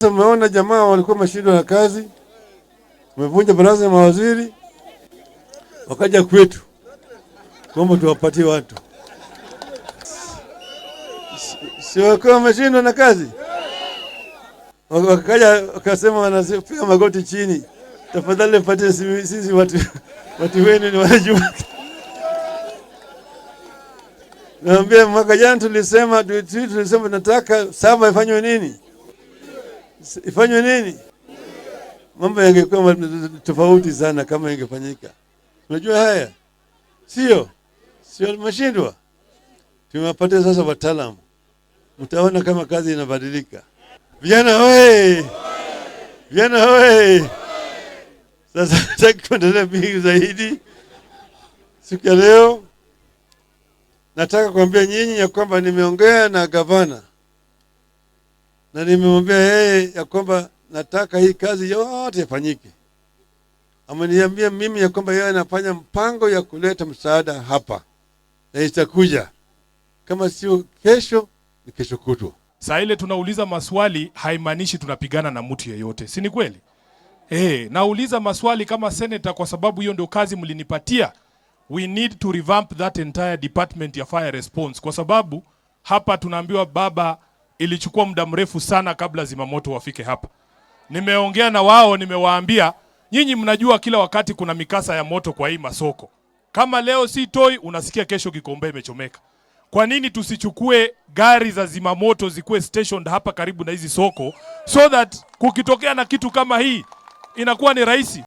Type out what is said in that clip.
Umeona jamaa walikuwa mashindwa na kazi, tumevunja baraza ya mawaziri, wakaja kwetu kwamba tuwapatie watu. Si walikuwa mashindwa na kazi, wakaja wakasema wanapiga magoti chini, tafadhali mpatie sisi watu wenu ni wanajua. Naambia mwaka jana tulisema nataka saba ifanywe nini? Ifanywe nini? Mambo yangekuwa tofauti sana kama ingefanyika. Unajua haya? Sio mashindwa. Tumewapata sasa wataalamu. Mtaona kama kazi inabadilika. Vijana hoye! Vijana hoye! Sasa nataka kuendelea mbele zaidi. Siku ya leo nataka kuambia nyinyi ya kwamba nimeongea na gavana. Na nimemwambia yeye ya kwamba nataka hii kazi yote ifanyike. Ameniambia mimi ya kwamba yeye anafanya mpango ya kuleta msaada hapa. Na itakuja. Kama sio kesho, ni kesho kutwa. Saa ile tunauliza maswali haimaanishi tunapigana na mtu yeyote. Si ni kweli? Nauliza maswali kama senator kwa sababu hiyo ndio kazi mlinipatia. We need to revamp that entire department ya fire response kwa sababu hapa tunaambiwa baba ilichukua muda mrefu sana kabla zimamoto wafike hapa. Nimeongea na wao, nimewaambia nyinyi mnajua kila wakati kuna mikasa ya moto kwa hii masoko. Kama leo si Toi unasikia kesho Gikomba imechomeka. Kwa nini tusichukue gari za zimamoto zikuwe stationed hapa karibu na hizi soko so that kukitokea na kitu kama hii inakuwa ni rahisi?